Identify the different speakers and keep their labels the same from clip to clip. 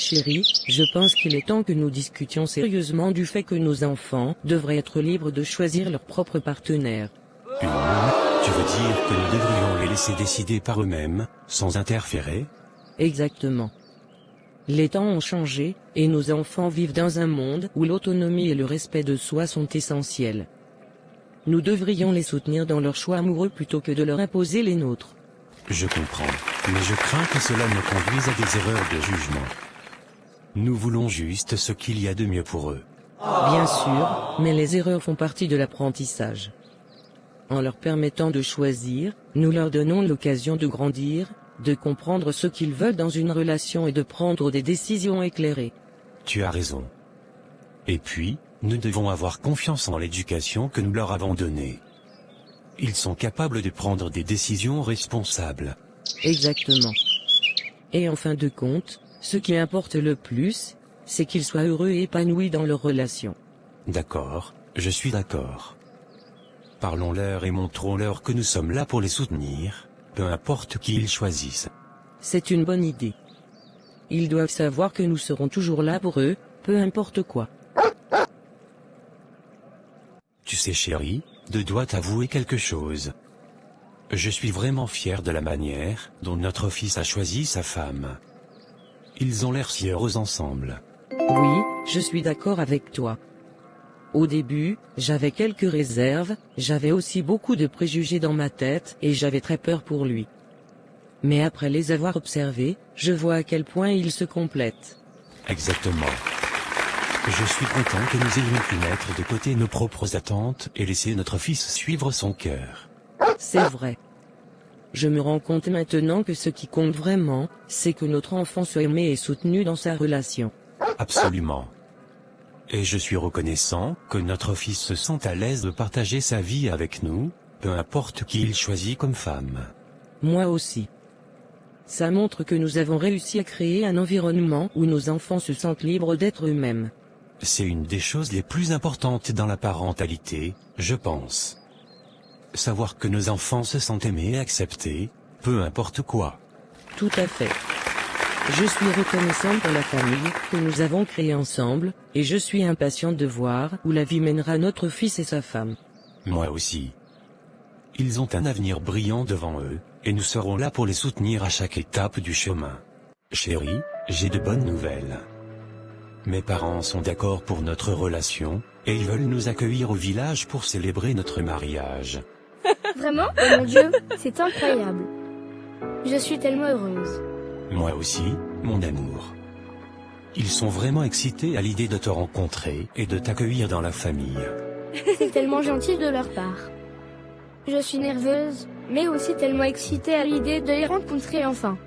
Speaker 1: chérie, je pense qu'il est temps que nous discutions sérieusement du fait que nos enfants devraient être libres de choisir leur propre partenaire.
Speaker 2: Tu veux dire que nous devrions les laisser décider par eux-mêmes, sans interférer?
Speaker 1: Exactement. Les temps ont changé, et nos enfants vivent dans un monde où l'autonomie et le respect de soi sont essentiels. Nous devrions les soutenir dans leurs choix amoureux plutôt que de leur imposer les nôtres.
Speaker 2: Je comprends, mais je crains que cela ne conduise à des erreurs de jugement. Nous voulons juste ce qu'il y a de mieux pour eux.
Speaker 1: Bien sûr, mais les erreurs font partie de l'apprentissage. En leur permettant de choisir, nous leur donnons l'occasion de grandir, de comprendre ce qu'ils veulent dans une relation et de prendre des décisions éclairées.
Speaker 2: Tu as raison. Et puis, nous devons avoir confiance en l'éducation que nous leur avons donnée. Ils sont capables de prendre des décisions responsables.
Speaker 1: Exactement. Et en fin de compte, ce qui importe le plus, c'est qu'ils soient heureux et épanouis dans leur relation.
Speaker 2: D'accord, je suis d'accord. Parlons-leur et montrons-leur que nous sommes là pour les soutenir, peu importe qui ils choisissent.
Speaker 1: C'est une bonne idée. Ils doivent savoir que nous serons toujours là pour eux, peu importe quoi.
Speaker 2: Tu sais chérie, je dois t'avouer quelque chose. Je suis vraiment fier de la manière dont notre fils a choisi sa femme. Ils ont l'air si heureux ensemble.
Speaker 1: Oui, je suis d'accord avec toi. Au début, j'avais quelques réserves, j'avais aussi beaucoup de préjugés dans ma tête et j'avais très peur pour lui. Mais après les avoir observés, je vois à quel point ils se complètent.
Speaker 2: Exactement. Je suis content que nous ayons pu mettre de côté nos propres attentes et laisser notre fils suivre son cœur.
Speaker 1: C'est vrai. Je me rends compte maintenant que ce qui compte vraiment, c'est que notre enfant soit aimé et soutenu dans sa relation.
Speaker 2: Absolument. Et je suis reconnaissant que notre fils se sente à l'aise de partager sa vie avec nous, peu importe qui il choisit comme femme.
Speaker 1: Moi aussi. Ça montre que nous avons réussi à créer un environnement où nos enfants se sentent libres d'être eux-mêmes.
Speaker 2: C'est une des choses les plus importantes dans la parentalité, je pense. Savoir que nos enfants se sentent aimés et acceptés, peu importe quoi.
Speaker 1: Tout à fait. Je suis reconnaissante pour la famille que nous avons créée ensemble, et je suis impatiente de voir où la vie mènera notre fils et sa femme.
Speaker 2: Moi aussi. Ils ont un avenir brillant devant eux, et nous serons là pour les soutenir à chaque étape du chemin. Chérie, j'ai de bonnes nouvelles. Mes parents sont d'accord pour notre relation, et ils veulent nous accueillir au village pour célébrer notre mariage.
Speaker 3: Vraiment? Oh mon Dieu, c'est incroyable. Je suis tellement heureuse.
Speaker 2: Moi aussi, mon amour. Ils sont vraiment excités à l'idée de te rencontrer et de t'accueillir dans la famille.
Speaker 3: C'est tellement gentil de leur part. Je suis nerveuse, mais aussi tellement excitée à l'idée de les rencontrer enfin.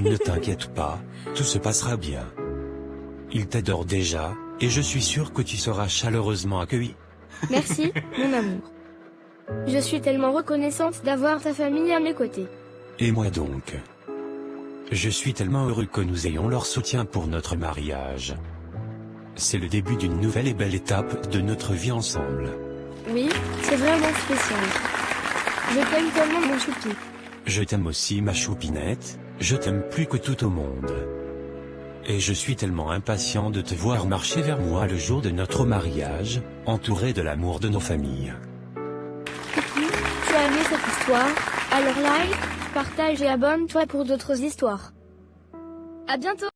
Speaker 2: Ne t'inquiète pas, tout se passera bien. Ils t'adorent déjà, et je suis sûr que tu seras chaleureusement accueilli.
Speaker 3: Merci, mon amour. Je suis tellement reconnaissante d'avoir ta famille à mes côtés.
Speaker 2: Et moi donc. Je suis tellement heureux que nous ayons leur soutien pour notre mariage. C'est le début d'une nouvelle et belle étape de notre vie ensemble.
Speaker 3: Oui, c'est vraiment spécial. Je t'aime tellement, mon choupi.
Speaker 2: Je t'aime aussi, ma choupinette, je t'aime plus que tout au monde. Et je suis tellement impatient de te voir marcher vers moi le jour de notre mariage, entouré de l'amour de nos familles.
Speaker 3: Coucou, tu as aimé cette histoire? Alors like, partage et abonne-toi pour d'autres histoires. À bientôt!